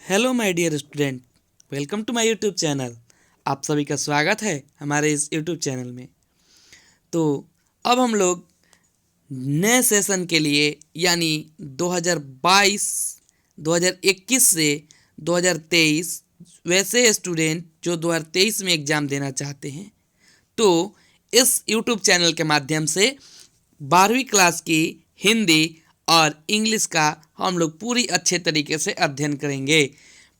Hello my dear student, welcome to my YouTube channel. आप सभी का स्वागत है हमारे इस यूट्यूब चैनल में। तो अब हम लोग नए सेशन के लिए यानी 2022 2021 से 2023 वैसे स्टूडेंट जो 2023 में एग्ज़ाम देना चाहते हैं, तो इस यूट्यूब चैनल के माध्यम से 12वीं क्लास की हिंदी और इंग्लिश का हम लोग पूरी अच्छे तरीके से अध्ययन करेंगे।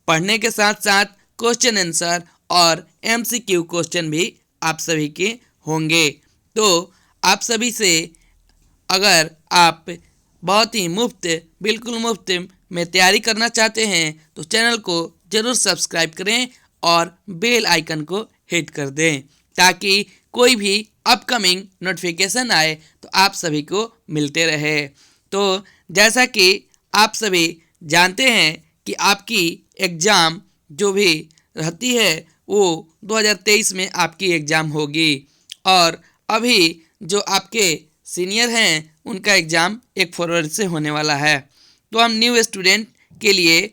पढ़ने के साथ साथ क्वेश्चन आंसर और एमसीक्यू क्वेश्चन भी आप सभी के होंगे। तो आप सभी से अगर आप बहुत ही बिल्कुल मुफ्त में तैयारी करना चाहते हैं तो चैनल को ज़रूर सब्सक्राइब करें और बेल आइकन को हिट कर दें ताकि कोई भी अपकमिंग नोटिफिकेशन आए तो आप सभी को मिलते रहे। तो जैसा कि आप सभी जानते हैं कि आपकी एग्ज़ाम जो भी रहती है वो 2023 में आपकी एग्ज़ाम होगी और अभी जो आपके सीनियर हैं उनका एग्ज़ाम 1 फरवरी से होने वाला है। तो हम न्यू स्टूडेंट के लिए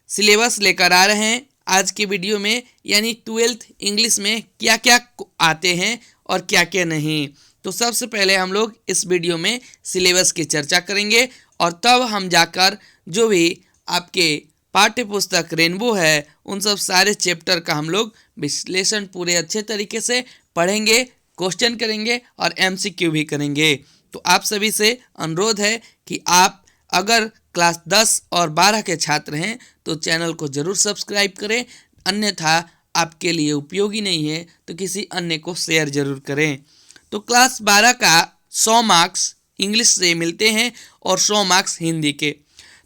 सिलेबस लेकर आ रहे हैं आज की वीडियो में, यानी 12th इंग्लिश में क्या क्या आते हैं और क्या क्या नहीं। तो सबसे पहले हम लोग इस वीडियो में सिलेबस की चर्चा करेंगे और तब हम जाकर जो भी आपके पाठ्य पुस्तक रेनबो है उन सब सारे चैप्टर का हम लोग विश्लेषण पूरे अच्छे तरीके से पढ़ेंगे, क्वेश्चन करेंगे और एमसीक्यू भी करेंगे। तो आप सभी से अनुरोध है कि आप अगर क्लास 10 और 12 के छात्र हैं तो चैनल को ज़रूर सब्सक्राइब करें, अन्यथा आपके लिए उपयोगी नहीं है तो किसी अन्य को शेयर ज़रूर करें। तो क्लास 12 का 100 मार्क्स इंग्लिश से मिलते हैं और 100 मार्क्स हिंदी के।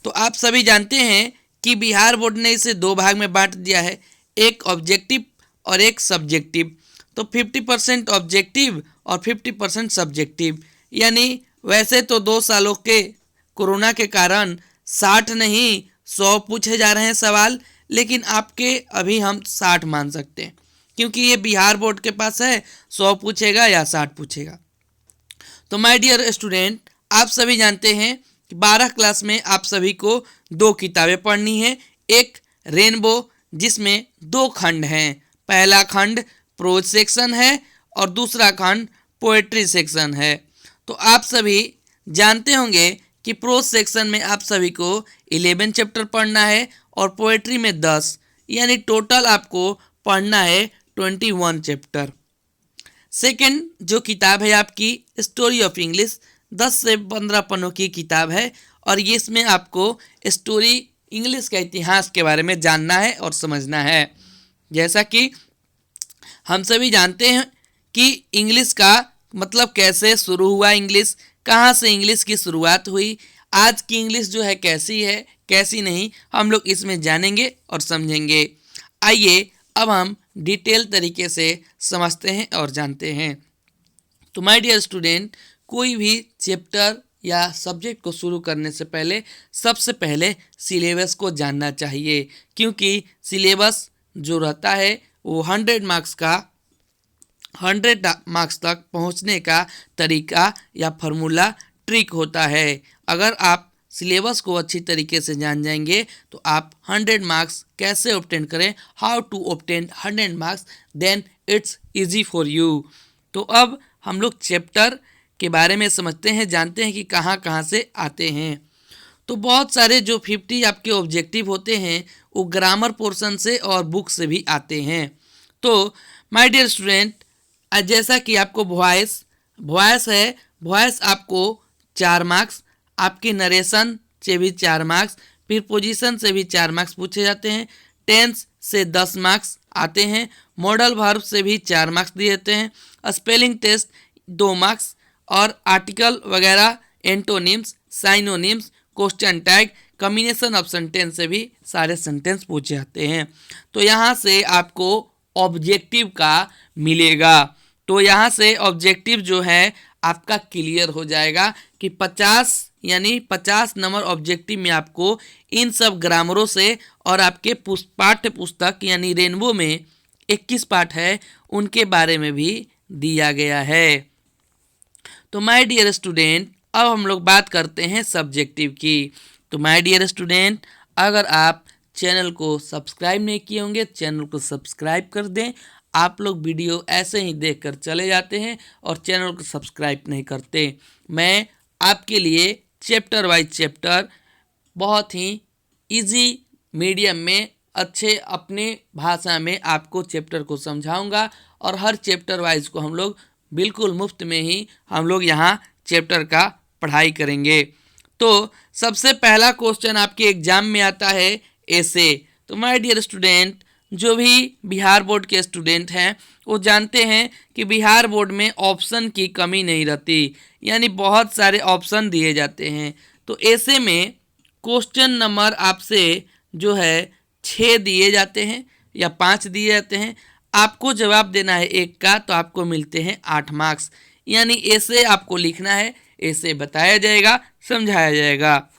तो आप सभी जानते हैं कि बिहार बोर्ड ने इसे 2 भाग में बांट दिया है, एक ऑब्जेक्टिव और एक सब्जेक्टिव। तो 50% ऑब्जेक्टिव और 50% सब्जेक्टिव, यानी वैसे तो 2 सालों के कोरोना के कारण 60 नहीं 100 पूछे जा रहे हैं सवाल, लेकिन आपके अभी हम 60 मान सकते हैं क्योंकि ये बिहार बोर्ड के पास है 100 पूछेगा या 60 पूछेगा। तो माय डियर स्टूडेंट, आप सभी जानते हैं कि 12 क्लास में आप सभी को 2 किताबें पढ़नी है। एक रेनबो जिसमें 2 खंड हैं, पहला खंड प्रोज सेक्शन है और दूसरा खंड पोएट्री सेक्शन है। तो आप सभी जानते होंगे कि प्रोज सेक्शन में आप सभी को 11 चैप्टर पढ़ना है और पोएट्री में 10, यानी टोटल आपको पढ़ना है 21 चैप्टर। सेकंड जो किताब है आपकी स्टोरी ऑफ इंग्लिश, 10 से 15 पन्नों की किताब है और ये इसमें आपको स्टोरी इंग्लिश का इतिहास के बारे में जानना है और समझना है। जैसा कि हम सभी जानते हैं कि इंग्लिश का मतलब कैसे शुरू हुआ, इंग्लिश कहाँ से इंग्लिश की शुरुआत हुई, आज की इंग्लिश जो है कैसी है कैसी नहीं, हम लोग इसमें जानेंगे और समझेंगे। आइए अब हम डिटेल तरीके से समझते हैं और जानते हैं। तो माय डियर स्टूडेंट, कोई भी चैप्टर या सब्जेक्ट को शुरू करने से पहले सबसे पहले सिलेबस को जानना चाहिए, क्योंकि सिलेबस जो रहता है वो 100 मार्क्स तक पहुंचने का तरीका या फार्मूला ट्रिक होता है। अगर आप सिलेबस को अच्छी तरीके से जान जाएंगे तो आप 100 मार्क्स कैसे ऑब्टेन करें, how to obtain 100 marks, then it's easy for you. तो अब हम लोग चैप्टर के बारे में समझते हैं, जानते हैं कि कहाँ कहाँ से आते हैं। तो बहुत सारे जो 50 आपके ऑब्जेक्टिव होते हैं वो ग्रामर पोर्शन से और बुक से भी आते हैं। तो माय डियर स्टूडेंट, जैसा कि आपको वॉइस है, वॉइस आपको 4 मार्क्स, आपके नरेशन से भी 4 मार्क्स, फिर पोजीशन से भी 4 मार्क्स पूछे जाते हैं, टेंस से 10 मार्क्स आते हैं, मॉडल वर्ब से भी 4 मार्क्स दिए जाते हैं, स्पेलिंग टेस्ट 2 मार्क्स और आर्टिकल वगैरह, antonyms, synonyms, question tag, combination of sentence से भी सारे सेंटेंस पूछे जाते हैं। तो यहाँ से आपको ऑब्जेक्टिव का मिलेगा। तो यहाँ से ऑब्जेक्टिव जो है आपका क्लियर हो जाएगा कि 50 नंबर ऑब्जेक्टिव में आपको इन सब ग्रामरों से और आपके पाठ्य पुस्तक यानी रेनबो में 21 पाठ है उनके बारे में भी दिया गया है। तो माय डियर स्टूडेंट, अब हम लोग बात करते हैं सब्जेक्टिव की। तो माय डियर स्टूडेंट, अगर आप चैनल को सब्सक्राइब नहीं किए होंगे चैनल को सब्सक्राइब कर दें। आप लोग वीडियो ऐसे ही देखकर चले जाते हैं और चैनल को सब्सक्राइब नहीं करते। मैं आपके लिए चैप्टर वाइज चैप्टर बहुत ही इजी मीडियम में अच्छे अपने भाषा में आपको चैप्टर को समझाऊंगा और हर चैप्टर वाइज को हम लोग बिल्कुल मुफ्त में ही हम लोग यहाँ चैप्टर का पढ़ाई करेंगे। तो सबसे पहला क्वेश्चन आपके एग्जाम में आता है ऐसे। तो माय डियर स्टूडेंट, जो भी बिहार बोर्ड के स्टूडेंट हैं वो जानते हैं कि बिहार बोर्ड में ऑप्शन की कमी नहीं रहती, यानी बहुत सारे ऑप्शन दिए जाते हैं। तो ऐसे में क्वेश्चन नंबर आपसे जो है 6 दिए जाते हैं या 5 दिए जाते हैं। आपको जवाब देना है एक का, तो आपको मिलते हैं 8 मार्क्स। यानी ऐसे आपको लिखना है, ऐसे बताया जाएगा, समझाया जाएगा।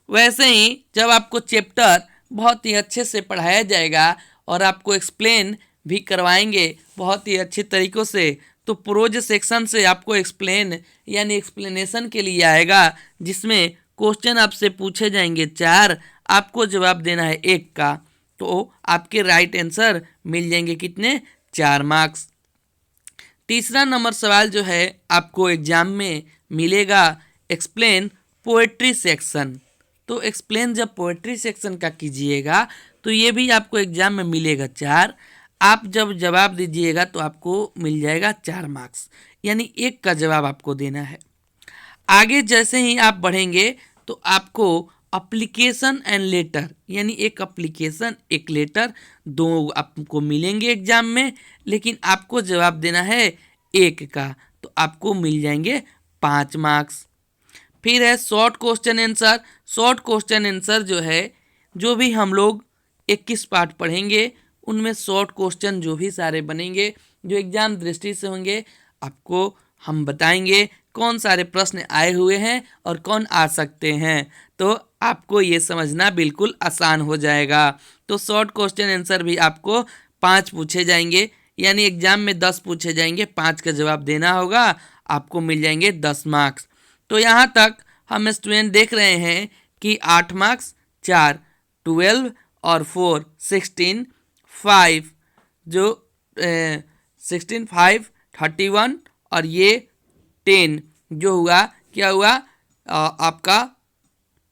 वैसे ही जब आपको चैप्टर बहुत ही अच्छे से पढ़ाया जाएगा और आपको एक्सप्लेन भी करवाएंगे बहुत ही अच्छे तरीक़ों से, तो प्रोज सेक्शन से आपको एक्सप्लेन यानी एक्सप्लेनेशन के लिए आएगा, जिसमें क्वेश्चन आपसे पूछे जाएंगे 4, आपको जवाब देना है एक का, तो आपके राइट आंसर मिल जाएंगे कितने, 4 मार्क्स। तीसरा नंबर सवाल जो है आपको एग्जाम में मिलेगा एक्सप्लेन पोएट्री सेक्शन। तो एक्सप्लेन जब पोएट्री सेक्शन का कीजिएगा तो ये भी आपको एग्जाम में मिलेगा 4। आप जब जवाब दीजिएगा तो आपको मिल जाएगा 4 मार्क्स, यानी एक का जवाब आपको देना है। आगे जैसे ही आप बढ़ेंगे तो आपको अप्लीकेशन एंड लेटर, यानी एक अप्लीकेशन एक लेटर दो आपको मिलेंगे एग्जाम में, लेकिन आपको जवाब देना है एक का, तो आपको मिल जाएंगे 5 मार्क्स। फिर है short question answer. Short question answer जो है, जो भी हम लोग 21 पार्ट पढ़ेंगे उनमें शॉर्ट क्वेश्चन जो भी सारे बनेंगे जो एग्जाम दृष्टि से होंगे, आपको हम बताएंगे कौन सारे प्रश्न आए हुए हैं और कौन आ सकते हैं, तो आपको ये समझना बिल्कुल आसान हो जाएगा। तो शॉर्ट क्वेश्चन आंसर भी आपको 5 पूछे जाएंगे, यानी एग्जाम में 10 पूछे जाएंगे, 5 का जवाब देना होगा, आपको मिल जाएंगे 10 मार्क्स। तो यहाँ तक हम स्टूडेंट देख रहे हैं कि 8 मार्क्स, 4 12 और 4 16, 5 जो 16 5 31 और ये 10 जो हुआ, क्या हुआ आपका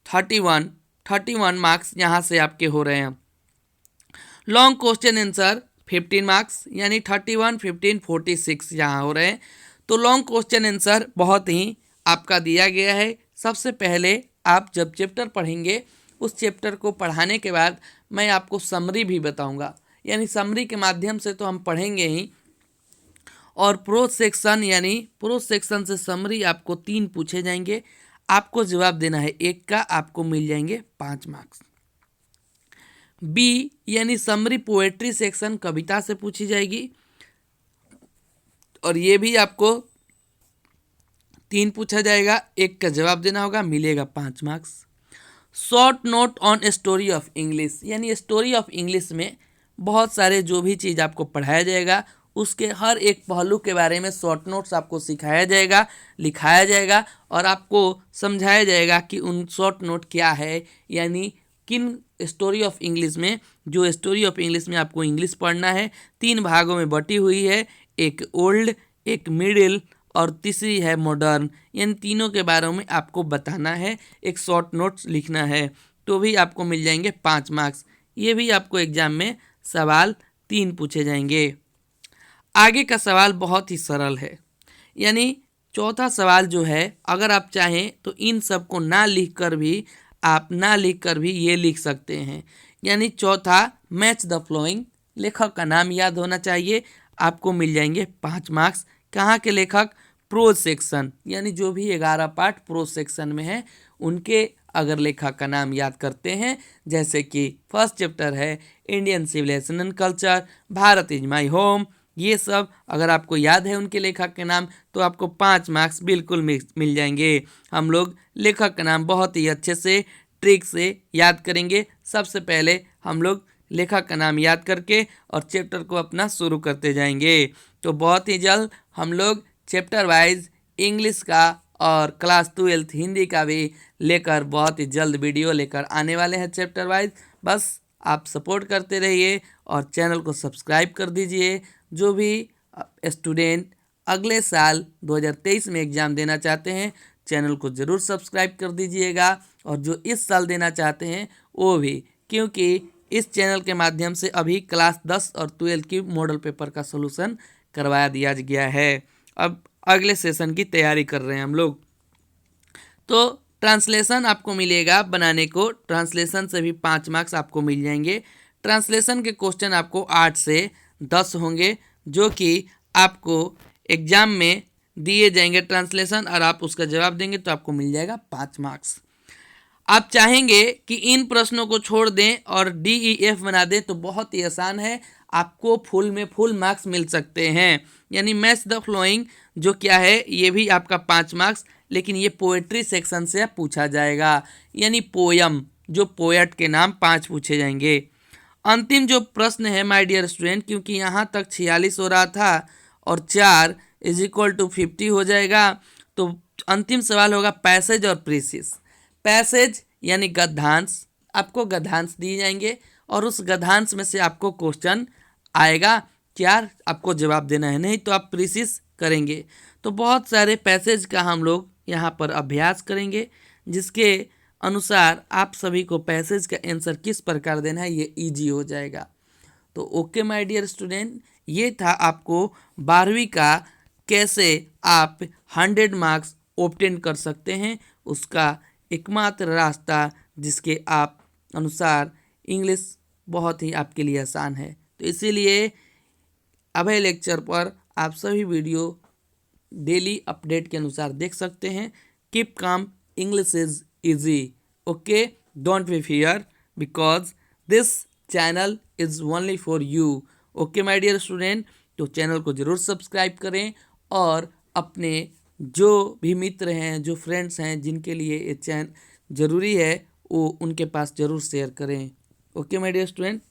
31 मार्क्स यहाँ से आपके हो रहे हैं। लॉन्ग क्वेश्चन आंसर 15 मार्क्स, यानी 31 15 46 यहाँ हो रहे हैं। तो लॉन्ग क्वेश्चन आंसर बहुत ही आपका दिया गया है। सबसे पहले आप जब चैप्टर पढ़ेंगे उस चैप्टर को पढ़ाने के बाद मैं आपको समरी भी बताऊंगा, यानी समरी के माध्यम से तो हम पढ़ेंगे ही, और प्रोज सेक्शन यानी प्रोज सेक्शन से समरी आपको 3 पूछे जाएंगे, आपको जवाब देना है एक का, आपको मिल जाएंगे 5 मार्क्स। बी यानी समरी पोएट्री सेक्शन कविता से पूछी जाएगी और ये भी आपको 3 पूछा जाएगा, एक का जवाब देना होगा, मिलेगा 5 marks. Short note on story of English, यानी स्टोरी ऑफ इंग्लिश में बहुत सारे जो भी चीज़ आपको पढ़ाया जाएगा उसके हर एक पहलू के बारे में शॉर्ट नोट्स आपको सिखाया जाएगा, लिखाया जाएगा और आपको समझाया जाएगा कि उन शॉर्ट नोट क्या है, यानी किन स्टोरी ऑफ इंग्लिश में, जो स्टोरी ऑफ इंग्लिश में आपको इंग्लिश पढ़ना है 3 भागों में बटी हुई है, एक ओल्ड, एक मिडिल और तीसरी है मॉडर्न, यानी तीनों के बारे में आपको बताना है, एक शॉर्ट नोट्स लिखना है, तो भी आपको मिल जाएंगे 5 मार्क्स। ये भी आपको एग्जाम में सवाल 3 पूछे जाएंगे। आगे का सवाल बहुत ही सरल है, यानी चौथा सवाल जो है, अगर आप चाहें तो इन सब को ना लिखकर भी ये लिख सकते हैं। यानी चौथा, मैच द फ्लोइंग, लेखक का नाम याद होना चाहिए, आपको मिल जाएंगे 5 मार्क्स। कहाँ के लेखक, प्रोज सेक्शन, यानी जो भी 11 पार्ट प्रोज सेक्शन में है उनके अगर लेखक का नाम याद करते हैं, जैसे कि फर्स्ट चैप्टर है Indian civilisation and culture, Bharat is my home, ये सब अगर आपको याद है उनके लेखक के नाम तो आपको 5 मार्क्स बिल्कुल मिल जाएंगे। हम लोग लेखक का नाम बहुत ही अच्छे से ट्रिक से याद करेंगे। सबसे पहले हम लोग लेखक का नाम याद करके और चैप्टर को अपना शुरू करते जाएंगे। तो बहुत ही जल्द हम लोग चैप्टर वाइज इंग्लिश का और क्लास 12 हिंदी का भी लेकर बहुत ही जल्द वीडियो लेकर आने वाले हैं चैप्टर वाइज। बस आप सपोर्ट करते रहिए और चैनल को सब्सक्राइब कर दीजिए। जो भी स्टूडेंट अगले साल 2023 में एग्ज़ाम देना चाहते हैं चैनल को ज़रूर सब्सक्राइब कर दीजिएगा, और जो इस साल देना चाहते हैं वो भी, क्योंकि इस चैनल के माध्यम से अभी क्लास 10 और 12 की मॉडल पेपर का सॉल्यूशन करवाया दिया गया है। अब अगले सेशन की तैयारी कर रहे हैं हम लोग। तो ट्रांसलेशन आपको मिलेगा बनाने को, ट्रांसलेशन से भी 5 मार्क्स आपको मिल जाएंगे। ट्रांसलेशन के क्वेश्चन आपको 8 से 10 होंगे, जो कि आपको एग्ज़ाम में दिए जाएंगे ट्रांसलेशन, और आप उसका जवाब देंगे तो आपको मिल जाएगा 5 मार्क्स। आप चाहेंगे कि इन प्रश्नों को छोड़ दें और DEF बना दें तो बहुत ही आसान है, आपको फुल में फुल मार्क्स मिल सकते हैं। यानी मैच द फ्लोइंग जो क्या है ये भी आपका 5 मार्क्स, लेकिन ये पोएट्री सेक्शन से पूछा जाएगा, यानी पोयम जो पोएट के नाम 5 पूछे जाएंगे। अंतिम जो प्रश्न है माय डियर स्टूडेंट, क्योंकि यहाँ तक 46 हो रहा था और 4 = 50 हो जाएगा, तो अंतिम सवाल होगा पैसेज और प्रीसिस। पैसेज यानी गद्यांश, आपको गद्यांश दिए जाएंगे और उस गद्यांश में से आपको क्वेश्चन आएगा, 4 आपको जवाब देना है, नहीं तो आप प्रीसिस करेंगे। तो बहुत सारे पैसेज का हम लोग यहाँ पर अभ्यास करेंगे, जिसके अनुसार आप सभी को पैसेज का आंसर किस प्रकार देना है ये इजी हो जाएगा। तो ओके माय डियर स्टूडेंट, ये था आपको 12वीं का कैसे आप 100 मार्क्स ऑब्टेन कर सकते हैं उसका एकमात्र रास्ता, जिसके आप अनुसार इंग्लिश बहुत ही आपके लिए आसान है। तो इसीलिए अभय लेक्चर पर आप सभी वीडियो डेली अपडेट के अनुसार देख सकते हैं। Keep calm, English is easy. Okay, don't be fear because this channel is only for you. Okay my dear student, तो चैनल को ज़रूर सब्सक्राइब करें और अपने जो भी मित्र हैं, जो फ्रेंड्स हैं, जिनके लिए ये चैनल ज़रूरी है वो उनके पास ज़रूर शेयर करें। Okay my dear student.